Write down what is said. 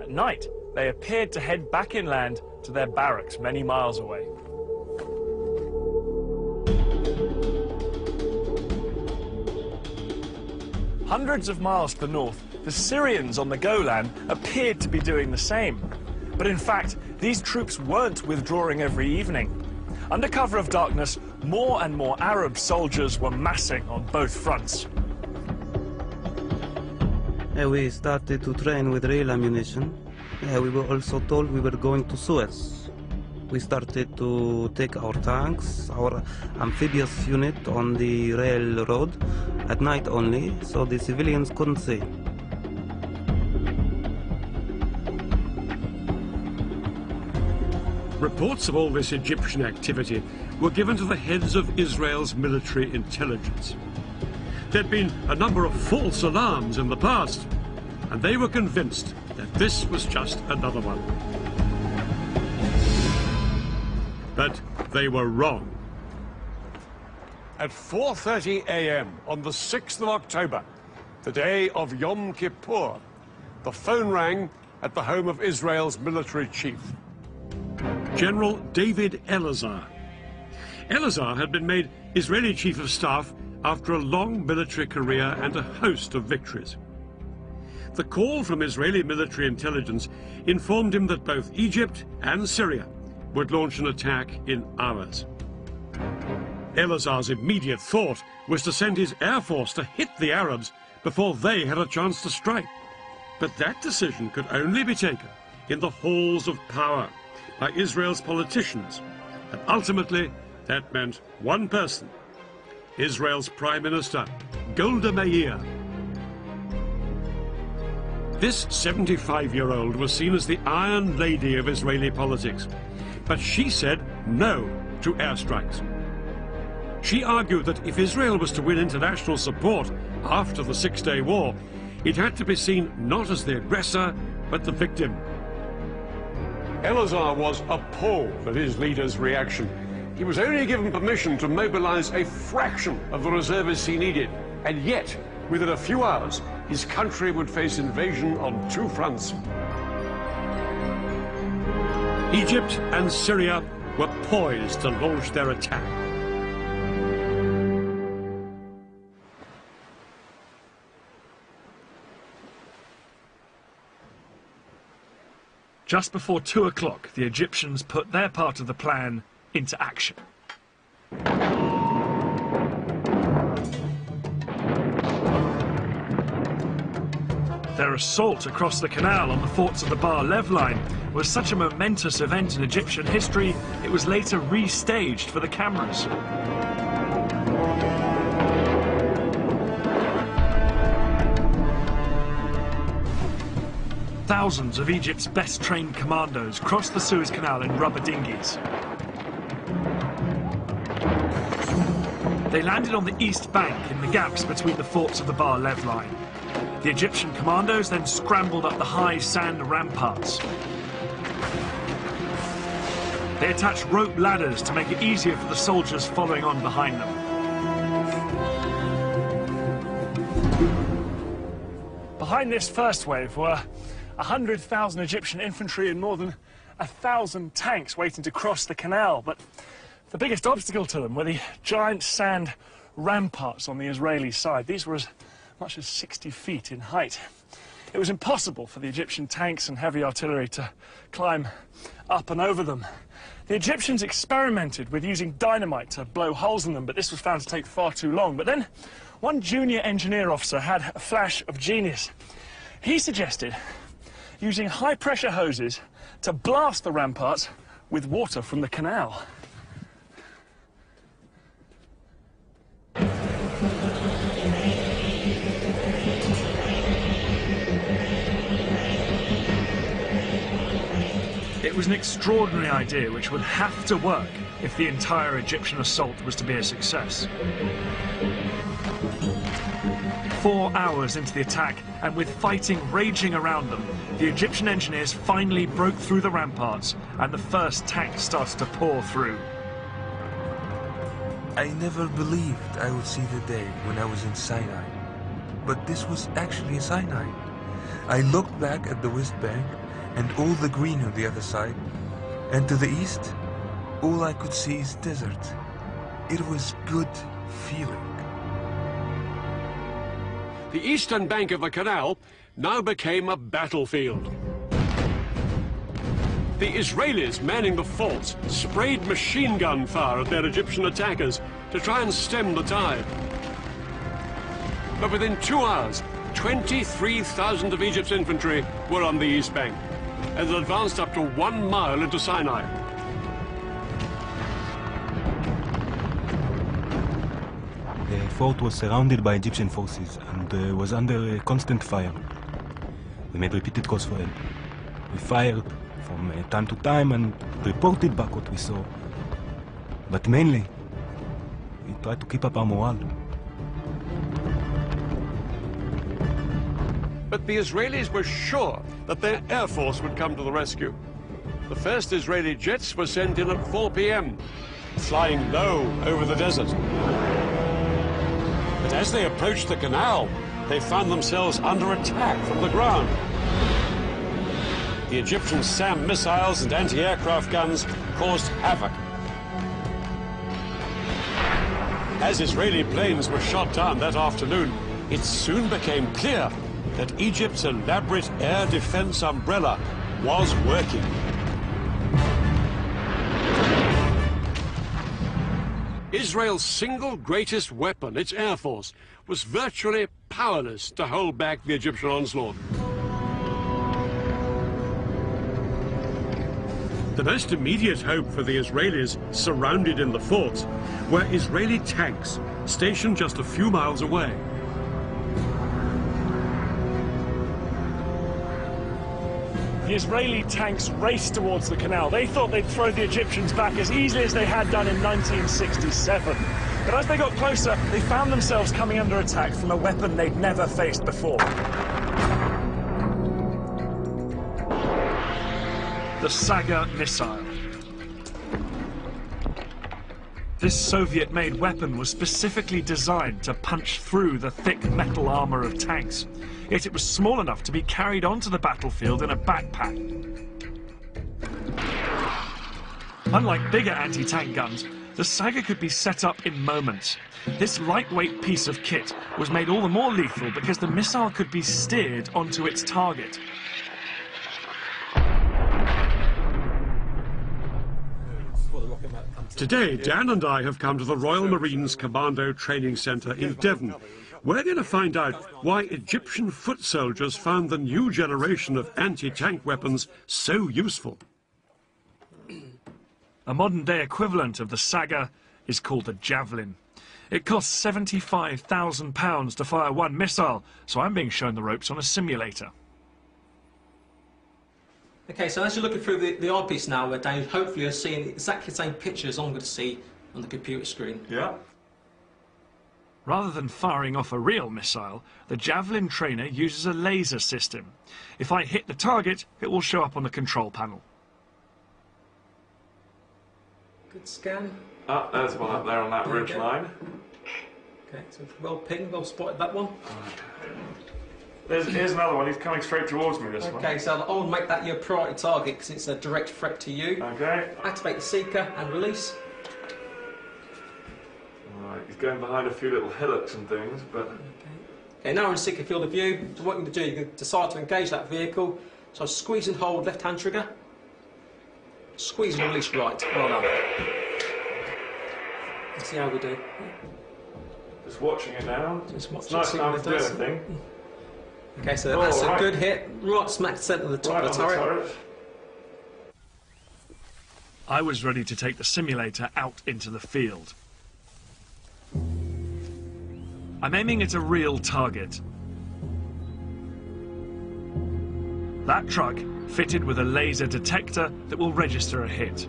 At night, they appeared to head back inland to their barracks many miles away. Hundreds of miles to the north, the Syrians on the Golan appeared to be doing the same. But in fact, these troops weren't withdrawing every evening. Under cover of darkness, more and more Arab soldiers were massing on both fronts. We started to train with real ammunition. We were also told we were going to Suez. We started to take our tanks, our amphibious unit on the railroad at night only, so the civilians couldn't see. Reports of all this Egyptian activity were given to the heads of Israel's military intelligence. There'd been a number of false alarms in the past, and they were convinced that this was just another one. But they were wrong. At 4:30 a.m. on the 6th of October, the day of Yom Kippur, the phone rang at the home of Israel's military chief. General David Elazar. Elazar had been made Israeli Chief of Staff after a long military career and a host of victories. The call from Israeli military intelligence informed him that both Egypt and Syria would launch an attack in hours. Elazar's immediate thought was to send his air force to hit the Arabs before they had a chance to strike. But that decision could only be taken in the halls of power by Israel's politicians, and ultimately that meant one person, Israel's Prime Minister, Golda Meir. This 75-year-old was seen as the Iron Lady of Israeli politics, but she said no to airstrikes. She argued that if Israel was to win international support after the Six-Day War, it had to be seen not as the aggressor, but the victim. Elazar was appalled at his leader's reaction. He was only given permission to mobilize a fraction of the reservists he needed, and yet, within a few hours, his country would face invasion on two fronts. Egypt and Syria were poised to launch their attack. Just before 2 o'clock, the Egyptians put their part of the plan into action. Their assault across the canal on the forts of the Bar Lev line was such a momentous event in Egyptian history, it was later restaged for the cameras. Thousands of Egypt's best-trained commandos crossed the Suez Canal in rubber dinghies. They landed on the east bank in the gaps between the forts of the Bar Lev line. The Egyptian commandos then scrambled up the high sand ramparts. They attached rope ladders to make it easier for the soldiers following on behind them. Behind this first wave were 100,000 Egyptian infantry and more than 1,000 tanks waiting to cross the canal. But the biggest obstacle to them were the giant sand ramparts on the Israeli side. These were as much as 60 feet in height. It was impossible for the Egyptian tanks and heavy artillery to climb up and over them. The Egyptians experimented with using dynamite to blow holes in them, but this was found to take far too long. But then one junior engineer officer had a flash of genius. He suggested using high-pressure hoses to blast the ramparts with water from the canal. It was an extraordinary idea which would have to work if the entire Egyptian assault was to be a success. 4 hours into the attack, and with fighting raging around them, the Egyptian engineers finally broke through the ramparts, and the first tanks started to pour through. I never believed I would see the day when I was in Sinai. But this was actually Sinai. I looked back at the West Bank and all the green on the other side, and to the east, all I could see is desert. It was good feeling. The eastern bank of the canal now became a battlefield. The Israelis manning the forts sprayed machine gun fire at their Egyptian attackers to try and stem the tide. But within 2 hours, 23,000 of Egypt's infantry were on the east bank and had advanced up to 1 mile into Sinai. The fort was surrounded by Egyptian forces and was under constant fire. We made repeated calls for help. We fired from time to time and reported back what we saw. But mainly, we tried to keep up our morale. But the Israelis were sure that their air force would come to the rescue. The first Israeli jets were sent in at 4 p.m., flying low over the desert. But as they approached the canal, they found themselves under attack from the ground. The Egyptian SAM missiles and anti-aircraft guns caused havoc. As Israeli planes were shot down that afternoon, it soon became clear that Egypt's elaborate air defense umbrella was working. Israel's single greatest weapon, its air force, was virtually powerless to hold back the Egyptian onslaught. The most immediate hope for the Israelis surrounded in the forts were Israeli tanks stationed just a few miles away. The Israeli tanks raced towards the canal. They thought they'd throw the Egyptians back as easily as they had done in 1967. But as they got closer, they found themselves coming under attack from a weapon they'd never faced before. The Saga missile. This Soviet-made weapon was specifically designed to punch through the thick metal armor of tanks. Yet it was small enough to be carried onto the battlefield in a backpack. Unlike bigger anti-tank guns, the Saga could be set up in moments. This lightweight piece of kit was made all the more lethal because the missile could be steered onto its target. Today, Dan and I have come to the Royal Marines Commando Training Centre in Devon. We're going to find out why Egyptian foot soldiers found the new generation of anti-tank weapons so useful. A modern-day equivalent of the Saga is called the Javelin. It costs £75,000 to fire one missile, so I'm being shown the ropes on a simulator. Okay, so as you're looking through the eyepiece now, Dave, hopefully you're seeing exactly the same pictures I'm going to see on the computer screen. Yeah. Rather than firing off a real missile, the Javelin trainer uses a laser system. If I hit the target, it will show up on the control panel. Good scan. Oh, there's one up there on that ridge line. Okay, so well pinged, well spotted that one. Here's another one. He's coming straight towards me, this one. Okay, so I'll make that your priority target because it's a direct threat to you. Okay. Activate the seeker and release. Alright, he's going behind a few little hillocks and things, but... Okay, now we're in seeker field of view. So what you're going to do, you're going to decide to engage that vehicle. So squeeze and hold left-hand trigger. Squeeze and release right. Well done. Let's see how we do. Just watching it now. Just watch it's nice time to do anything. Okay, so that's a good hit. Right smack centre of the top of the turret. I was ready to take the simulator out into the field. I'm aiming at a real target. That truck fitted with a laser detector that will register a hit.